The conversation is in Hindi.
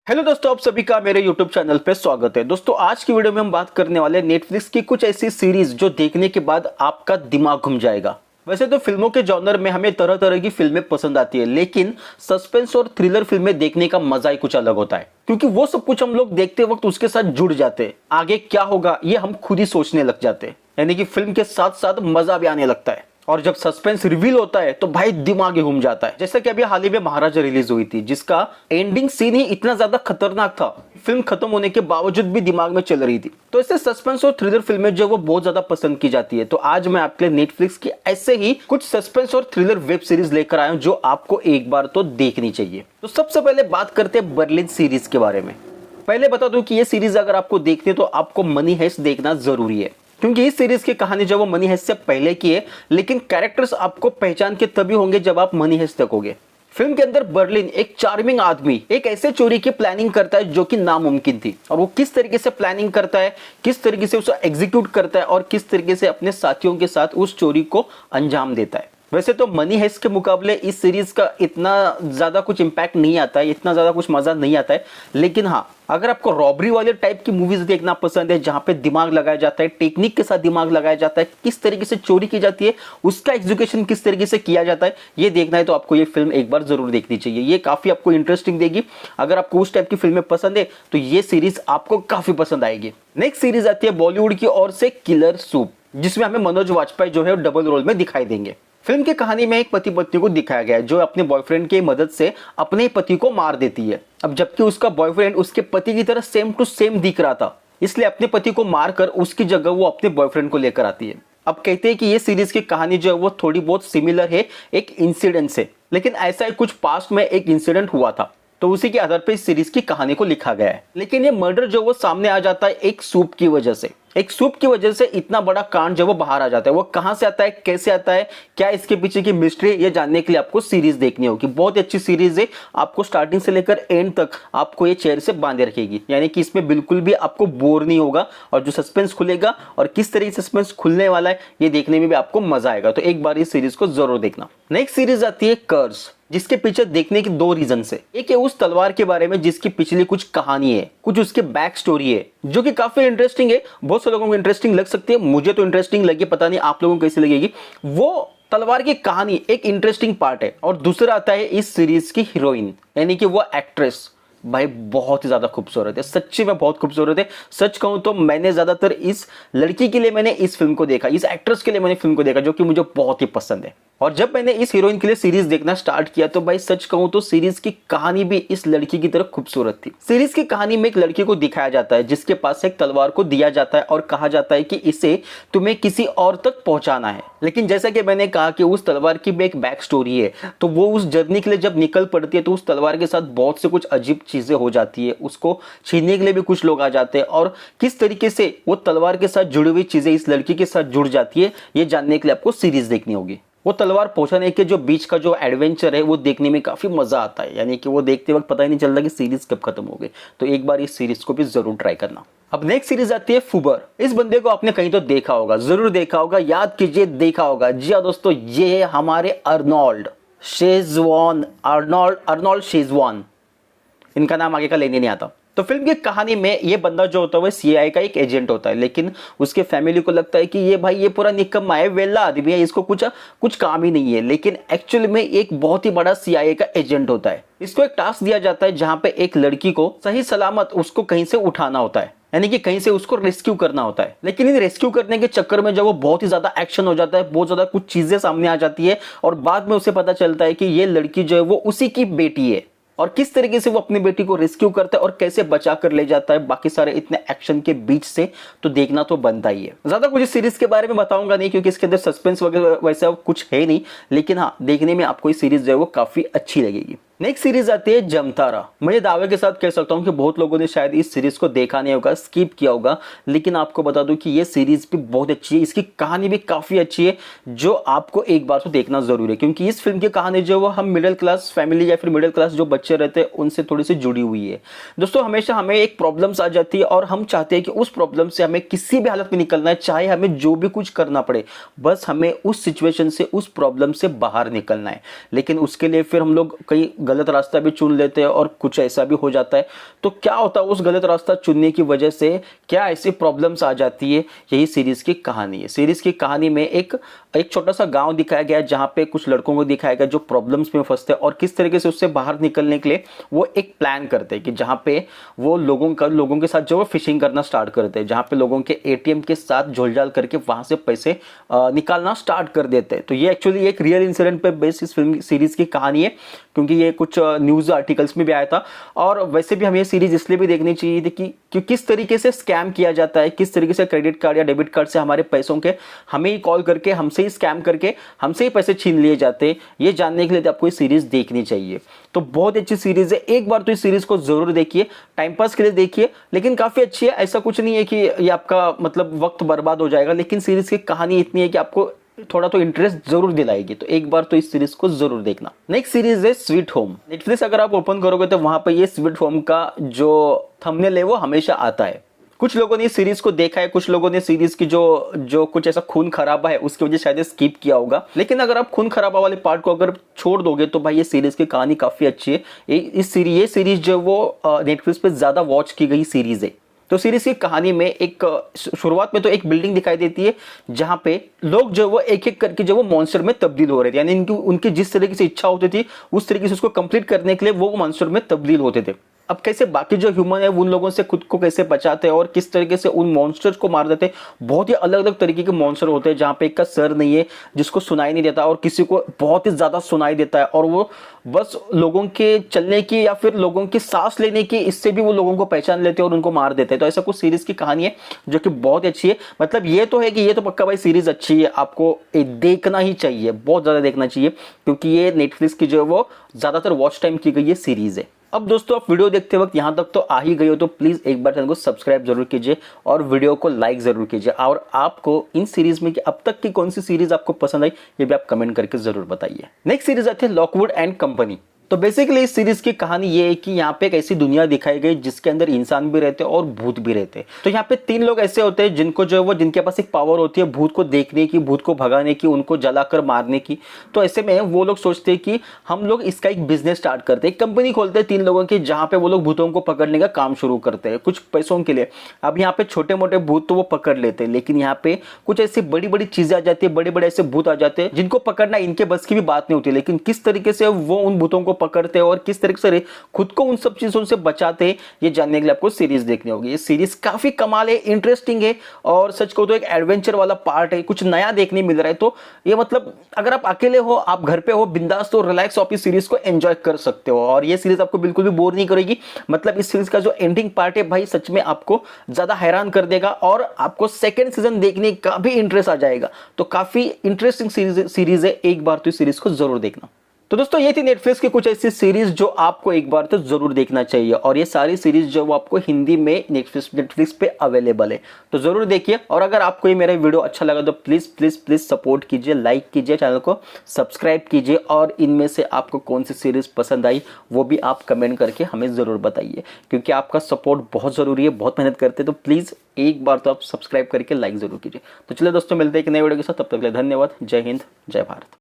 हेलो दोस्तों, आप सभी का मेरे YouTube चैनल पे स्वागत है। दोस्तों, आज की वीडियो में हम बात करने वाले हैं नेटफ्लिक्स की कुछ ऐसी सीरीज जो देखने के बाद आपका दिमाग घूम जाएगा। वैसे तो फिल्मों के जॉनर में हमें तरह तरह की फिल्में पसंद आती है, लेकिन सस्पेंस और थ्रिलर फिल्में देखने का मजा ही कुछ अलग होता है, क्योंकि वो सब कुछ हम लोग देखते वक्त उसके साथ जुड़ जाते हैं। आगे क्या होगा ये हम खुद ही सोचने लग जाते हैं, यानी कि फिल्म के साथ साथ मजा भी आने लगता है। और जब सस्पेंस रिवील होता है तो भाई दिमाग ही घूम जाता है। जैसे कि अभी हाल ही में महाराजा रिलीज हुई थी, जिसका एंडिंग सीन ही इतना ज्यादा खतरनाक था, फिल्म खत्म होने के बावजूद भी दिमाग में चल रही थी। तो ऐसे सस्पेंस और थ्रिलर फिल्में जो वो बहुत ज्यादा पसंद की जाती है। तो आज मैं आपके लिए नेटफ्लिक्स की ऐसे ही कुछ सस्पेंस और थ्रिलर वेब सीरीज लेकर आया हूं जो आपको एक बार तो देखनी चाहिए। तो सबसे पहले बात करते हैं बर्लिन सीरीज के बारे में। पहले बता दूं कि ये सीरीज अगर आपको देखनी है तो आपको मनी हेस्ट देखना जरूरी है, क्योंकि इस सीरीज की कहानी जब वो मनी हेस्ट से पहले की है, लेकिन कैरेक्टर्स आपको पहचान के तभी होंगे जब आप मनी हेस्ट देखोगे। फिल्म के अंदर बर्लिन एक चार्मिंग आदमी एक ऐसे चोरी की प्लानिंग करता है जो कि नामुमकिन थी, और वो किस तरीके से प्लानिंग करता है, किस तरीके से उसे एग्जीक्यूट करता है और किस तरीके से अपने साथियों के साथ उस चोरी को अंजाम देता है। वैसे तो मनी हेस्ट के मुकाबले इस सीरीज का इतना ज्यादा कुछ इंपैक्ट नहीं आता है, इतना ज्यादा कुछ मजा नहीं आता है, लेकिन हाँ, अगर आपको रॉबरी वाले टाइप की मूवीज देखना पसंद है, जहां पे दिमाग लगाया जाता है, टेक्निक के साथ दिमाग लगाया जाता है, किस तरीके से चोरी की जाती है, उसका एग्जीक्यूशन किस तरीके से किया जाता है, ये देखना है तो आपको ये फिल्म एक बार जरूर देखनी चाहिए। ये काफी आपको इंटरेस्टिंग देगी। अगर आपको उस टाइप की फिल्में पसंद है तो ये सीरीज आपको काफी पसंद आएगी। नेक्स्ट सीरीज आती है बॉलीवुड की ओर से किलर सूप, जिसमें हमें मनोज वाजपेयी जो है डबल रोल में दिखाई देंगे। फिल्म की कहानी में एक पति पत्नी को दिखाया गया है जो अपने बॉयफ्रेंड की मदद से अपने पति को मार देती है। अब जबकि उसका बॉयफ्रेंड उसके पति की तरह सेम टू सेम दिख रहा था, इसलिए अपने पति को मारकर उसकी जगह वो अपने बॉयफ्रेंड को लेकर आती है। अब कहते हैं कि ये सीरीज की कहानी जो है वो थोड़ी बहुत सिमिलर है एक इंसिडेंट से, लेकिन ऐसा ही कुछ पास्ट में एक इंसिडेंट हुआ था, तो उसी के आधार पर इस सीरीज की कहानी को लिखा गया है। लेकिन ये मर्डर जो वो सामने आ जाता है एक सूप की वजह से। एक सूप की वजह से इतना बड़ा कांड जब वो बाहर आ जाता है, वो कहां से आता है, कैसे आता है, क्या इसके पीछे की मिस्ट्री, ये जानने के लिए आपको सीरीज देखनी होगी। बहुत अच्छी सीरीज है, आपको स्टार्टिंग से लेकर एंड तक आपको ये चेयर से बांधे रखेगी, यानी कि इसमें बिल्कुल भी आपको बोर नहीं होगा, और जो सस्पेंस खुलेगा और किस तरीके से सस्पेंस खुलने वाला है ये देखने में भी आपको मजा आएगा। तो एक बार इस सीरीज को जरूर देखना। नेक्स्ट सीरीज आती है कर्स, जिसके पीछे देखने के दो रीजन है। एक है उस तलवार के बारे में जिसकी पिछली कुछ कहानी है, कुछ उसके बैक स्टोरी है, जो कि काफी इंटरेस्टिंग है। बहुत से लोगों को इंटरेस्टिंग लग सकती है, मुझे तो इंटरेस्टिंग लगी, पता नहीं आप लोगों को कैसी लगेगी। वो तलवार की कहानी एक इंटरेस्टिंग पार्ट है। और दूसरा आता है इस सीरीज की हीरोइन, यानी कि वो एक्ट्रेस भाई बहुत ही ज्यादा खूबसूरत है, सच्ची में बहुत खूबसूरत है। सच कहूं तो मैंने ज्यादातर इस लड़की के लिए मैंने इस फिल्म को देखा, इस एक्ट्रेस के लिए मैंने फिल्म को देखा, जो कि मुझे बहुत ही पसंद है। और जब मैंने इस हीरोइन के लिए सीरीज देखना स्टार्ट किया तो भाई सच कहूं तो सीरीज की कहानी भी इस लड़की की तरह खूबसूरत थी। सीरीज की कहानी में एक लड़की को दिखाया जाता है जिसके पास एक तलवार को दिया जाता है और कहा जाता है कि इसे तुम्हें किसी और तक पहुंचाना है। लेकिन जैसा कि मैंने कहा कि उस तलवार की भी एक बैक स्टोरी है, तो वो उस जर्नी के लिए जब निकल पड़ती है तो उस तलवार के साथ बहुत से कुछ अजीब चीजें हो जाती है, उसको छीनने के लिए भी कुछ लोग आ जाते हैं, और किस तरीके से वो तलवार के साथ जुड़ी हुई चीजें इस लड़की के साथ जुड़ जाती है, ये जानने के लिए आपको सीरीज देखनी होगी। वो तलवार पहुंचाने के जो बीच का जो एडवेंचर है वो देखने में काफी मजा आता है, यानी कि वो देखते वक्त पता ही नहीं चलता कि सीरीज कब खत्म हो गई। तो एक बार इस सीरीज को भी जरूर ट्राई करना। अब नेक्स्ट सीरीज आती है फुबर। इस बंदे को आपने कहीं तो देखा होगा, जरूर देखा होगा, याद कीजिए देखा होगा। जी हाँ दोस्तों, ये है हमारे अर्नोल्ड शेजवान, अर्नोल्ड शेजवान, इनका नाम आगे का लेने नहीं आता। तो फिल्म की कहानी में ये बंदा जो होता है वो सीआईए का एक एजेंट होता है, लेकिन उसके फैमिली को लगता है कि ये भाई ये पूरा निकम्मा है, वेला आदमी है, इसको कुछ काम ही नहीं है। लेकिन एक्चुअल में एक बहुत ही बड़ा सीआईए का एजेंट होता है। इसको एक टास्क दिया जाता है जहां पे एक लड़की को सही सलामत उसको कहीं से उठाना होता है, यानी कि कहीं से उसको रेस्क्यू करना होता है। लेकिन इन रेस्क्यू करने के चक्कर में जब वो बहुत ही ज्यादा एक्शन हो जाता है, बहुत ज्यादा कुछ चीजें सामने आ जाती है, और बाद में उसे पता चलता है कि ये लड़की जो है वो उसी की बेटी है, और किस तरीके से वो अपनी बेटी को रेस्क्यू करता है और कैसे बचा कर ले जाता है बाकी सारे इतने एक्शन के बीच से, तो देखना तो बनता ही है। ज्यादा कुछ इस सीरीज के बारे में बताऊंगा नहीं, क्योंकि इसके अंदर सस्पेंस वगैरह वैसा कुछ है नहीं, लेकिन हाँ, देखने में आपको ये सीरीज जो है वो काफी अच्छी लगेगी। नेक्स्ट सीरीज आती है जमतारा। मैं दावे के साथ कह सकता हूं कि बहुत लोगों ने शायद इस सीरीज को देखा नहीं होगा, स्किप किया होगा, लेकिन आपको बता दूं कि ये सीरीज भी बहुत अच्छी है, इसकी कहानी भी काफी अच्छी है, जो आपको एक बार तो देखना जरूरी है। क्योंकि इस फिल्म की कहानी जो वो हम मिडिल क्लास फैमिली या फिर मिडिल क्लास जो बच्चे बच्चे रहते हैं उनसे थोड़ी सी जुड़ी हुई है। दोस्तों हमेशा हमें एक प्रॉब्लम्स आ जाती है और हम चाहते हैं कि उस प्रॉब्लम से हमें किसी भी हालत में निकलना है, चाहे हमें जो भी कुछ करना पड़े, बस हमें उस सिचुएशन से, उस प्रॉब्लम से बाहर निकलना है। लेकिन उसके लिए फिर हम लोग कई गलत रास्ता भी चुन लेते हैं और कुछ ऐसा भी हो जाता है। तो क्या होता है उस गलत रास्ता चुनने की वजह से, क्या ऐसी प्रॉब्लम्स आ जाती है, यही सीरीज की कहानी है। सीरीज की कहानी में एक छोटा सा गांव दिखाया गया है जहां पे कुछ लड़कों को दिखाया गया जो प्रॉब्लम्स में फंसते हैं और किस तरीके से उससे बाहर निकलने के लिए वो एक प्लान करते हैं कि जहां पे वो लोगों के साथ जो फिशिंग करना स्टार्ट करते हैं, जहां पे लोगों के एटीएम के साथ झोलझाल करके वहां से पैसे निकालना स्टार्ट कर देते हैं। तो ये एक्चुअली एक रियल इंसिडेंट पे बेस्ड इस फिल्म सीरीज की कहानी है, क्योंकि ये कुछ न्यूज आर्टिकल्स में भी आया था। और वैसे भी हमें ये सीरीज इसलिए भी देखनी चाहिए थी कि किस तरीके से स्कैम किया जाता है, किस तरीके से क्रेडिट कार्ड या डेबिट कार्ड से हमारे पैसों के हमें ही कॉल करके हमसे ही स्कैम करके हमसे ही पैसे छीन लिए जाते हैं। ये जानने के लिए आपको ये सीरीज देखनी चाहिए। तो बहुत अच्छी सीरीज है, एक बार तो इस सीरीज को जरूर देखिए, टाइम पास के लिए देखिए, लेकिन काफी अच्छी है। ऐसा कुछ नहीं है कि ये आपका मतलब वक्त बर्बाद हो जाएगा, लेकिन सीरीज की कहानी इतनी है कि आपको थोड़ा तो इंटरेस्ट जरूर दिलाएगी। तो एक बार तो इस सीरीज को जरूर देखना। नेक्स्ट सीरीज है स्वीट होम। नेटफ्लिक्स अगर आप ओपन करोगे तो वहां पर ये स्वीट होम का जो थंबनेल है वो हमेशा आता है। कुछ लोगों ने इस सीरीज को देखा है, कुछ लोगों ने सीरीज की जो कुछ ऐसा खून खराबा है उसकी वजह शायद स्किप किया होगा। लेकिन अगर आप खून खराबा वाले पार्ट को अगर छोड़ दोगे तो भाई ये सीरीज की कहानी काफी अच्छी है। ये सीरीज जो वो नेटफ्लिक्स पे ज्यादा वॉच की गई सीरीज है। तो सीरीज की कहानी में एक शुरुआत में तो एक बिल्डिंग दिखाई देती है जहां पे लोग जो वो एक एक करके जो वो मॉन्स्टर में तब्दील हो रहे थे, यानी उनकी जिस तरीके से इच्छा होती थी उस तरीके से उसको कंप्लीट करने के लिए वो मॉन्स्टर में तब्दील होते थे। अब कैसे बाकी जो ह्यूमन है उन लोगों से खुद को कैसे बचाते हैं और किस तरीके से उन मॉन्स्टर्स को मार देते हैं। बहुत ही अलग अलग तरीके के मॉन्स्टर होते हैं, जहां पे एक का सर नहीं है जिसको सुनाई नहीं देता और किसी को बहुत ही ज्यादा सुनाई देता है और वो बस लोगों के चलने की या फिर लोगों की सांस लेने की इससे भी वो लोगों को पहचान लेते हैं और उनको मार देते हैं। तो ऐसा कुछ सीरीज की कहानी है जो कि बहुत ही अच्छी है। मतलब ये तो है कि ये तो पक्का भाई सीरीज अच्छी है, आपको देखना ही चाहिए, बहुत ज्यादा देखना चाहिए, क्योंकि ये नेटफ्लिक्स की जो है वो ज्यादातर वॉच टाइम की गई ये सीरीज है। अब दोस्तों आप वीडियो देखते वक्त यहां तक तो आ ही गए हो तो प्लीज एक बार चैनल को सब्सक्राइब जरूर कीजिए और वीडियो को लाइक जरूर कीजिए। और आपको इन सीरीज में कि अब तक की कौन सी सीरीज आपको पसंद आई ये भी आप कमेंट करके जरूर बताइए। नेक्स्ट सीरीज आती है लॉकवुड एंड कंपनी। तो बेसिकली इस सीरीज की कहानी ये है कि यहाँ पे एक ऐसी दुनिया दिखाई गई जिसके अंदर इंसान भी रहते हैं और भूत भी रहते हैं। तो यहाँ पे 3 लोग ऐसे होते हैं जिनको जो है वो जिनके पास एक पावर होती है भूत को देखने की, भूत को भगाने की, उनको जलाकर मारने की। तो ऐसे में वो लोग सोचते हैं कि हम लोग इसका एक बिजनेस स्टार्ट करते हैं, एक कंपनी खोलते हैं 3 लोगों की, जहां पे वो लोग भूतों को पकड़ने का काम शुरू करते हैं कुछ पैसों के लिए। अब यहाँ पे छोटे मोटे भूत तो वो पकड़ लेते हैं, लेकिन यहाँ पे कुछ ऐसी बड़ी बड़ी चीजें आ जाती है, बड़े बड़े ऐसे भूत आ जाते हैं जिनको पकड़ना इनके बस की भी बात नहीं होती। लेकिन किस तरीके से वो उन भूतों को पकड़ते हैं और किस तरीके से खुद को उन सब चीजों से बचाते हैं, ये जानने के लिए आपको सीरीज देखनी होगी। ये सीरीज काफी कमाल है, इंटरेस्टिंग है और सच को तो एक एडवेंचर वाला पार्ट है, कुछ नया देखने मिल रहा है। तो ये मतलब अगर आप अकेले हो, आप घर पे हो, बिंदास तो रिलैक्स आप इस सीरीज को एंजॉय कर सकते हो और ये सीरीज आपको बिल्कुल भी बोर नहीं करेगी। मतलब इस सीरीज का जो एंडिंग पार्ट है भाई सच में आपको ज्यादा हैरान कर देगा और आपको सेकंड सीजन देखने का भी इंटरेस्ट आ जाएगा। तो काफी इंटरेस्टिंग सीरीज है, एक बार तो इस सीरीज को जरूर देखना। तो दोस्तों ये थी नेटफ्लिक्स की कुछ ऐसी सीरीज जो आपको एक बार तो जरूर देखना चाहिए और ये सारी सीरीज जो वो आपको हिंदी में नेटफ्लिक्स पे अवेलेबल है, तो जरूर देखिए। और अगर आपको ये मेरा वीडियो अच्छा लगा तो प्लीज प्लीज प्लीज सपोर्ट कीजिए, लाइक कीजिए, चैनल को सब्सक्राइब कीजिए और इनमें से आपको कौन सी सीरीज पसंद आई वो भी आप कमेंट करके हमें जरूर बताइए, क्योंकि आपका सपोर्ट बहुत जरूरी है, बहुत मेहनत करते हैं। तो प्लीज एक बार तो आप सब्सक्राइब करके लाइक जरूर कीजिए। तो चलिए दोस्तों मिलते हैं एक नए वीडियो के साथ, तब तक के लिए धन्यवाद। जय हिंद, जय भारत।